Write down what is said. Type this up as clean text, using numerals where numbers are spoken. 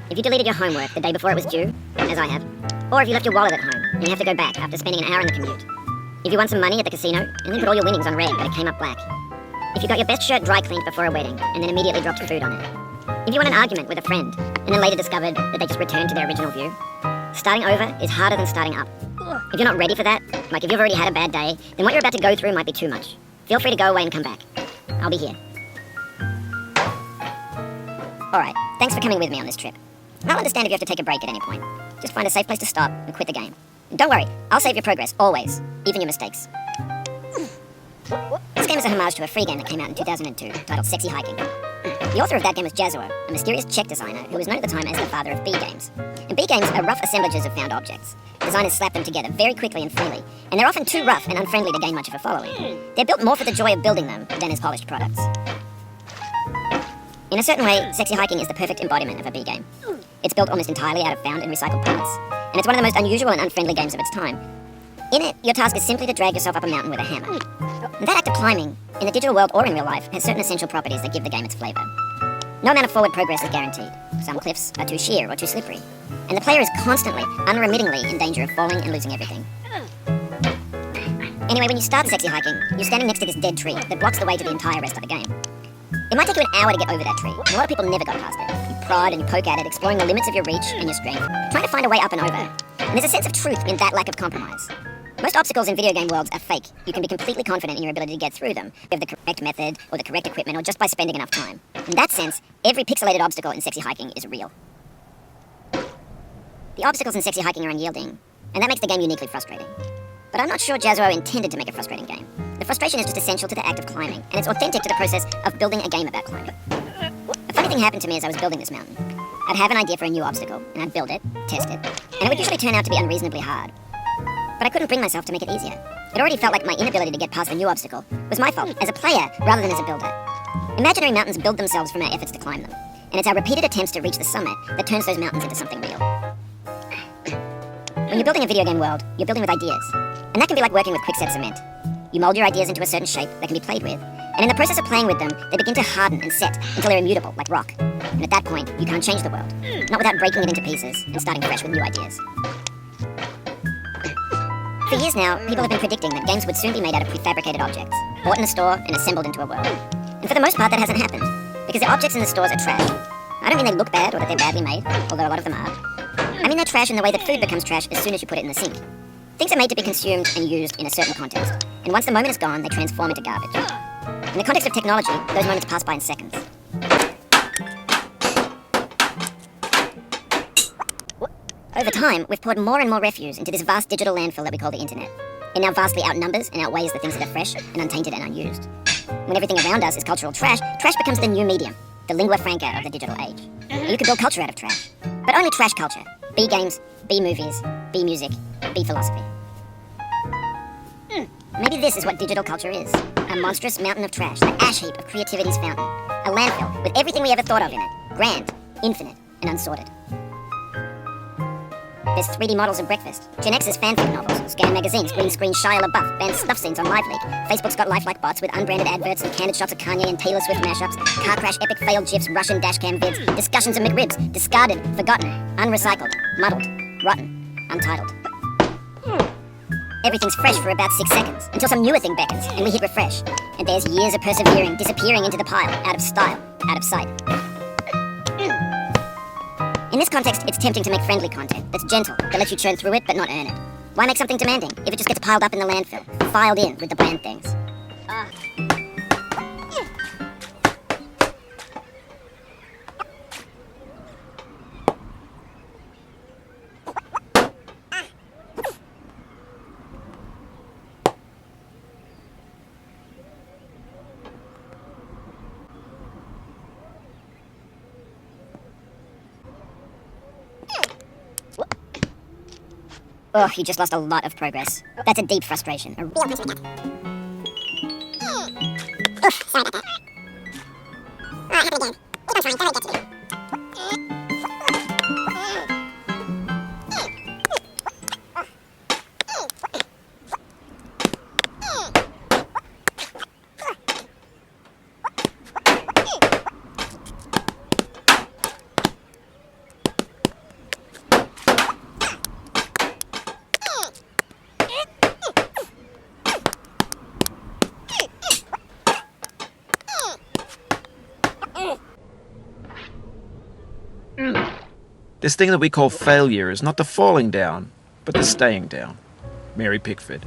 If you deleted your homework the day before it was due, as I have, or if you left your wallet at home and you have to go back after spending an hour in the commute. If you won some money at the casino and then put all your winnings on red but it came up black. If you got your best shirt dry cleaned before a wedding and then immediately dropped food on it. If you won an argument with a friend and then later discovered that they just returned to their original view. Starting over is harder than starting up. If you're not ready for that, like if you've already had a bad day, then what you're about to go through might be too much. Feel free to go away and come back. I'll be here. Alright, thanks for coming with me on this trip. I'll understand if you have to take a break at any point. Just find a safe place to stop and quit the game. And don't worry, I'll save your progress, always. Even your mistakes. This game is a homage to a free game that came out in 2002, titled Sexy Hiking. The author of that game was Jazuo, a mysterious Czech designer who was known at the time as the father of B games. And B games are rough assemblages of found objects. Designers slap them together very quickly and freely, and they're often too rough and unfriendly to gain much of a following. They're built more for the joy of building them than as polished products. In a certain way, Sexy Hiking is the perfect embodiment of a B game. It's built almost entirely out of found and recycled parts, and it's one of the most unusual and unfriendly games of its time. In it, your task is simply to drag yourself up a mountain with a hammer. And that act of climbing, in the digital world or in real life, has certain essential properties that give the game its flavour. No amount of forward progress is guaranteed. Some cliffs are too sheer or too slippery, and the player is constantly, unremittingly in danger of falling and losing everything. Anyway, when you start Sexy Hiking, you're standing next to this dead tree that blocks the way to the entire rest of the game. It might take you an hour to get over that tree, and a lot of people never go past it. You prod and you poke at it, exploring the limits of your reach and your strength, trying to find a way up and over. And there's a sense of truth in that lack of compromise. Most obstacles in video game worlds are fake. You can be completely confident in your ability to get through them, if you have the correct method, or the correct equipment, or just by spending enough time. In that sense, every pixelated obstacle in Sexy Hiking is real. The obstacles in Sexy Hiking are unyielding, and that makes the game uniquely frustrating. But I'm not sure Jazuo intended to make a frustrating game. The frustration is just essential to the act of climbing, and it's authentic to the process of building a game about climbing. A funny thing happened to me as I was building this mountain. I'd have an idea for a new obstacle, and I'd build it, test it, and it would usually turn out to be unreasonably hard. But I couldn't bring myself to make it easier. It already felt like my inability to get past the new obstacle was my fault, as a player rather than as a builder. Imaginary mountains build themselves from our efforts to climb them, and it's our repeated attempts to reach the summit that turns those mountains into something real. When you're building a video game world, you're building with ideas, and that can be like working with quickset cement. You mold your ideas into a certain shape that can be played with, and in the process of playing with them, they begin to harden and set until they're immutable, like rock. And at that point, you can't change the world, not without breaking it into pieces and starting fresh with new ideas. For years now, people have been predicting that games would soon be made out of prefabricated objects, bought in a store and assembled into a world. And for the most part, that hasn't happened, because the objects in the stores are trash. I don't mean they look bad or that they're badly made, although a lot of them are. I mean they're trash in the way that food becomes trash as soon as you put it in the sink. Things are made to be consumed and used in a certain context, and once the moment is gone, they transform into garbage. In the context of technology, those moments pass by in seconds. Over time, we've poured more and more refuse into this vast digital landfill that we call the internet. It now vastly outnumbers and outweighs the things that are fresh and untainted and unused. When everything around us is cultural trash, trash becomes the new medium, the lingua franca of the digital age. And you could build culture out of trash. But only trash culture. B games, B movies, B music, B philosophy. Maybe this is what digital culture is. A monstrous mountain of trash, the ash heap of creativity's fountain. A landfill with everything we ever thought of in it. Grand, infinite, and unsorted. There's 3D models of breakfast, Gen X's fanfic novels, Scan magazines, green screen Shia LaBeouf, banned stuff scenes on LiveLeak. Facebook's got lifelike bots with unbranded adverts and candid shots of Kanye and Taylor Swift mashups, car crash epic failed GIFs, Russian dashcam vids, discussions of McRibs, discarded, forgotten, unrecycled, muddled, rotten, untitled. Everything's fresh for about 6 seconds, until some newer thing beckons, and we hit refresh. And there's years of persevering, disappearing into the pile, out of style, out of sight. In this context, it's tempting to make friendly content that's gentle, that lets you churn through it but not earn it. Why make something demanding if it just gets piled up in the landfill, filed in with the bland things? Oh, you just lost a lot of progress. That's a deep frustration. A real frustration. Sorry about that. Alright, have it again. Keep on trying, don't get to you. This thing that we call failure is not the falling down, but the staying down. Mary Pickford.